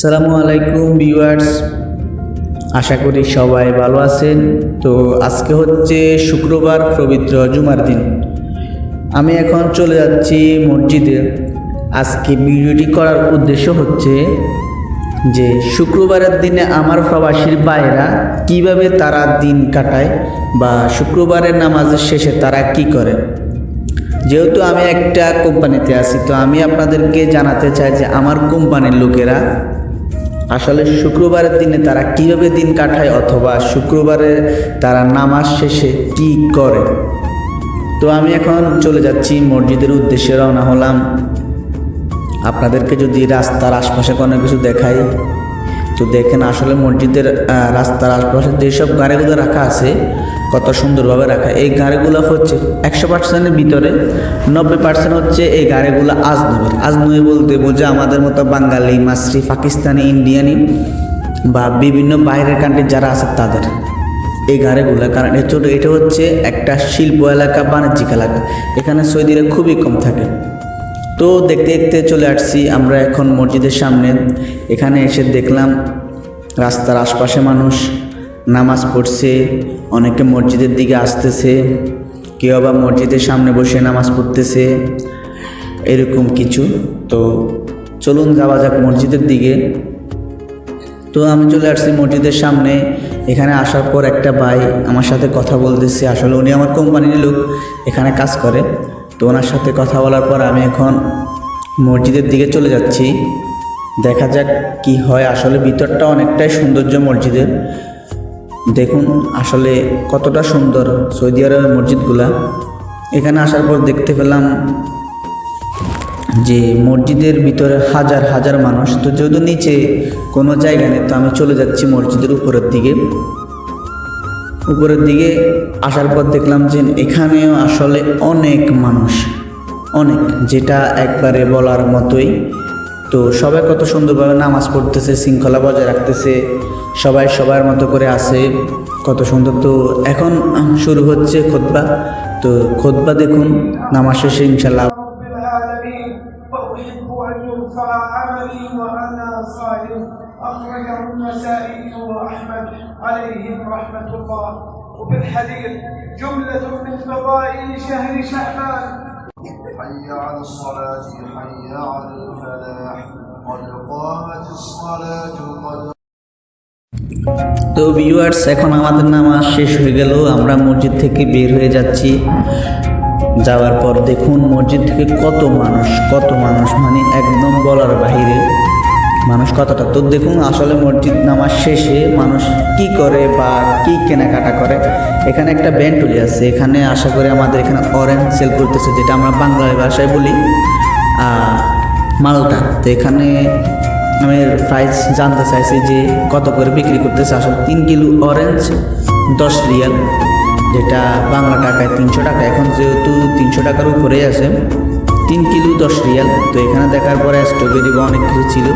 আসসালামু আলাইকুম ভিউয়ার্স, আশা করি সবাই ভালো আছেন। তো আজকে হচ্ছে শুক্রবার, পবিত্র জুমার দিন। আমি এখন চলে যাচ্ছি মসজিদে। আজকে ভিডিওটি করার উদ্দেশ্য হচ্ছে যে শুক্রবারের দিনে আমার প্রবাসীর ভাইয়েরা কিভাবে তারা দিন কাটায় বা শুক্রবারের নামাজের শেষে তারা কি করে। যেহেতু আমি একটা কোম্পানিতে আছি, তো আমি আপনাদেরকে জানাতে চাই যে আমার কোম্পানির লোকেরা আসলে শুক্রবারের দিনে তারা কীভাবে দিন কাটায় অথবা শুক্রবারে তারা নামাজ শেষে কি করে। তো আমি এখন চলে যাচ্ছি মসজিদের উদ্দেশ্যে, রওনা হলাম। আপনাদেরকে যদি রাস্তার আশপাশে কোনো কিছু দেখাই তো দেখেন, আসলে মসজিদের রাস্তার আশপাশে যেসব গাড়িগুলো রাখা আছে কত সুন্দরভাবে রাখা। এই গাড়িগুলো হচ্ছে 100%-এর ভিতরে 90% হচ্ছে এই গাড়িগুলো আজনবী বলতে বোঝা আমাদের মতো বাঙালি, মাসরি, পাকিস্তানি, ইন্ডিয়ানি বা বিভিন্ন বাইরের কান্ট্রির যারা আছে তাদের এই গাড়িগুলো। কারণ এটা হচ্ছে একটা শিল্প এলাকা, বাণিজ্যিক এলাকা, এখানে সৌদিরা খুবই কম থাকে। তো দেখতে দেখতে চলে আসছি আমরা এখন মসজিদের সামনে। এখানে এসে দেখলাম রাস্তার আশপাশে মানুষ নামাজ পড়ছে, অনেকে মসজিদের দিকে আসতেছে, কেউ আবার মসজিদের সামনে বসে নামাজ পড়তেছে, এরকম কিছু। তো চলুন যাওয়া যাক মসজিদের দিকে। তো আমি চলে আসছি মসজিদের সামনে। এখানে আসার পর একটা ভাই আমার সাথে কথা বলতেছে। আসলে উনি আমার কোম্পানির লোক, এখানে কাজ করে। তো ওনার সাথে কথা বলার পর আমি এখন মসজিদের দিকে চলে যাচ্ছি। দেখা যাক কি হয়। আসলে ভিতরটা অনেকটাই সৌন্দর্য মসজিদের, দেখুন আসলে কতটা সুন্দর সৌদি আরবের মসজিদগুলা। এখানে আসার পর দেখতে পেলাম যে মসজিদের ভিতরে হাজার হাজার মানুষ। তো যেহেতু নিচে কোনো জায়গা নেই, তো আমি চলে যাচ্ছি মসজিদের উপরের দিকে আসার পর দেখলাম যে এখানেও আসলে অনেক মানুষ, অনেক, যেটা একবারে বলার মতোই। তো সবাই কত সুন্দরভাবে নামাজ পড়তেছে, শৃঙ্খলা বজায় রাখতেছে, সবাই সবার মতো করে আছে, কত সুন্দর। তো এখন শুরু হচ্ছে খুতবা। তো খুতবা দেখুন নামাজ শেষে ইনশাল্লাহ। أخرجه النسائي وأحمد عليهم رحمة الله. وفي الحديث جملة من فضائل شهر شعبان. حي على الصلاة حي على الفلاح قد قامت الصلاة قد। তো ভিউয়ার্স, এখন আমাদের নামাজ শেষ হয়ে গেল, আমরা মসজিদ থেকে বের হয়ে যাচ্ছি। যাওয়ার পর দেখুন মসজিদ থেকে কত মানুষ, মানে একদম বলার বাহিরে মানুষ কতটা। তো দেখুন আসলে মসজিদ নামাজ শেষে মানুষ কি করে বা কি কেনাকাটা করে। এখানে একটা ব্যান্ডুলি আছে, এখানে আশা করি আমাদের এখানে অরেঞ্জ সেল করতেছে, যেটা আমরা বাংলা ভাষায় বলি মালটা। তো এখানে আমি প্রাইস জানতে চাইছি যে কত করে বিক্রি করতেছে। আসলে 3 কিলো অরেঞ্জ 10 রিয়াল, যেটা বাংলা টাকায় 300 টাকা। এখন যেহেতু 300 টাকার উপরেই আছে, 3 কিলো 10 রিয়াল। তো এখানে দেখার পরে স্ট্রবেরি বা অনেক কিছু ছিল।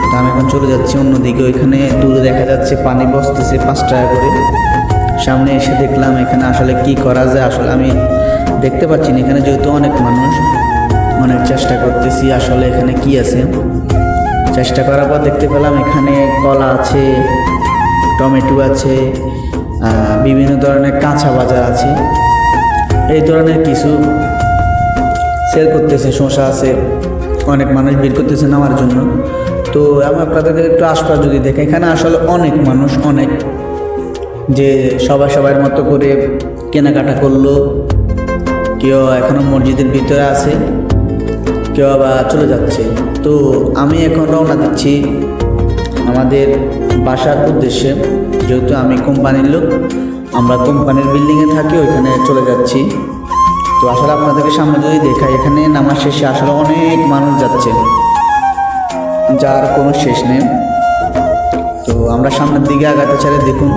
তো আমি এখন চলে যাচ্ছি অন্যদিকে। ওইখানে দূরে দেখা যাচ্ছে পানি বসতেছে 5 টাকা করে। সামনে এসে দেখলাম এখানে আসলে কি করা যায়, আসলে আমি দেখতে পাচ্ছি না। এখানে যেহেতু অনেক মানুষ, অনেক চেষ্টা করতেছি আসলে এখানে কি আছে। চেষ্টা করার পর দেখতে পেলাম এখানে কলা আছে, টমেটো আছে, বিভিন্ন ধরনের কাঁচা বাজার আছে, এই ধরনের কিছু সেল করতেছে। শসা আছে, অনেক মানুষ ভিড় করতেছে নেওয়ার জন্য। তো আমি আপনাদেরকে একটু আশপাশ যদি দেখে, এখানে আসলে অনেক মানুষ, অনেক, যে সবার মতো করে কেনাকাটা করলো। কেউ এখনও মসজিদের ভিতরে আছে, কেউ আবার চলে যাচ্ছে। তো আমি এখন রওনা দিচ্ছি আমাদের বাসার উদ্দেশ্যে। যেহেতু আমি কোম্পানির লোক, আমরা কোম্পানির বিল্ডিংয়ে থাকি, ওইখানে চলে যাচ্ছি। তো আসলে আপনাদেরকে সামনে যদি দেখাই, এখানে নামাজ শেষে আসলে অনেক মানুষ যাচ্ছে, যার কোনো শেষ নেই। তো আমরা সামনের দিকে আগাতে চাইলে দেখুন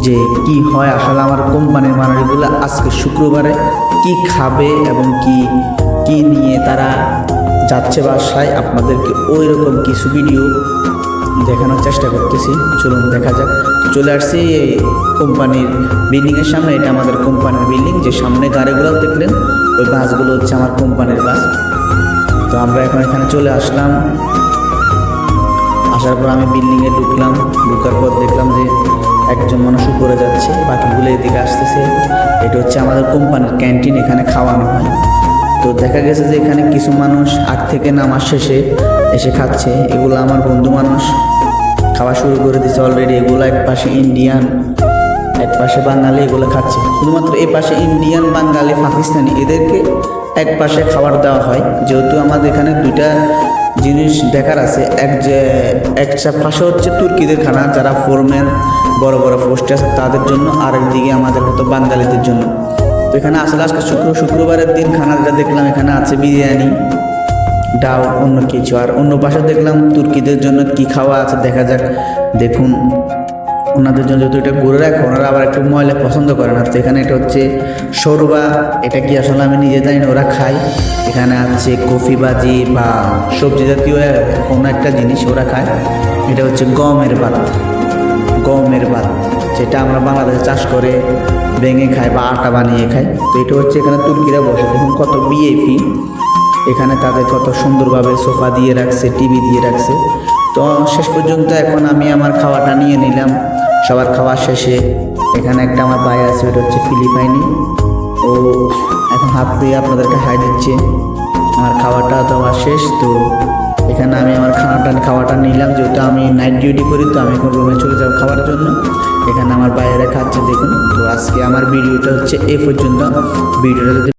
যে কি হয়। আসলে আমার কোম্পানির মানুষগুলো আজকে শুক্রবারে কি খাবে এবং কি নিয়ে তারা যাচ্ছে বাসায়, আপনাদেরকে ওই রকম কিছু ভিডিও দেখানোর চেষ্টা করতেছি। চলুন দেখা যাক। চলে আসছি কোম্পানির বিল্ডিংয়ের সামনে। এটা আমাদের কোম্পানির বিল্ডিং, যে সামনে গাড়িগুলো দেখলেন ওই বাসগুলো হচ্ছে আমার কোম্পানির বাস। তো আমরা এখন এখানে চলে আসলাম। তারপর আমি বিল্ডিংয়ে ঢুকলাম, ঢুকার পর দেখলাম যে একজন মানুষ উপরে যাচ্ছে, বাকিগুলো এদিকে আসতেছে। এটা হচ্ছে আমাদের কোম্পানির ক্যান্টিন, এখানে খাওয়ানো হয়। তো দেখা গেছে যে এখানে কিছু মানুষ আগ থেকে নামাজ শেষে এসে খাচ্ছে। এগুলো আমার বন্ধু মানুষ খাওয়া শুরু করে দিচ্ছে অলরেডি। এগুলো এক পাশে ইন্ডিয়ান, এক পাশে বাঙালি, এগুলো খাচ্ছে। শুধুমাত্র এই পাশে ইন্ডিয়ান, বাঙালি, পাকিস্তানি এদেরকে এক পাশে খাবার দেওয়া হয়। যেহেতু আমাদের এখানে দুইটা জিনিস দেখার আছে, একটা পাশে হচ্ছে তুর্কিদের খানা, যারা ফোরম্যান বড় বড় পোস্টে আছে তাদের জন্য, আর একদিকে আমাদের মতো বাঙালিদের জন্য। তো এখানে আসলে আজকে শুক্রবারের দিন খানাটা দেখলাম এখানে আছে বিরিয়ানি, ডাল, অন্য কিছু। আর অন্য পাশে দেখলাম তুর্কিদের জন্য কি খাওয়া আছে, দেখা যাক। দেখুন ওনাদের জন্য যেহেতু এটা করে রাখে, ওনারা আবার একটু ময়লা পছন্দ করে না। তো এখানে এটা হচ্ছে শোরবা, এটা কি আসলে আমি নিজে জানি না, ওরা খায়। এখানে আছে কফি বাজি বা সবজি জাতীয় কোনো একটা জিনিস ওরা খায়। এটা হচ্ছে গমের ভাত, যেটা আমরা বাংলাদেশে চাষ করে ভেঙে খাই বা আটা বানিয়ে খাই। তো এটা হচ্ছে এখানে তুর্কিরা বসে, দেখুন কত ভিআইপি। এখানে তাদের কত সুন্দরভাবে সোফা দিয়ে রাখছে, টিভি দিয়ে রাখছে। তো শেষ পর্যন্ত এখন আমি আমার খাওয়াটা নিয়ে নিলাম। সবার খাওয়া শেষে এখানে একটা আমার ভাই আছে, ওটা হচ্ছে ফিলিপাইনি, ও এখন হাত দিয়ে আপনাদেরকে হাই দিচ্ছে। আমার খাওয়াটা দেওয়া শেষ। তো এখানে আমি আমার খাওয়াটা নিলাম, যেহেতু আমি নাইট ডিউটি করি। তো আমি এখন রুমে চলে যাবো খাওয়ার জন্য। এখানে আমার বাইরে খাচ্ছে দেখুন। তো আজকে আমার ভিডিওটা হচ্ছে এই পর্যন্ত। ভিডিওটা যদি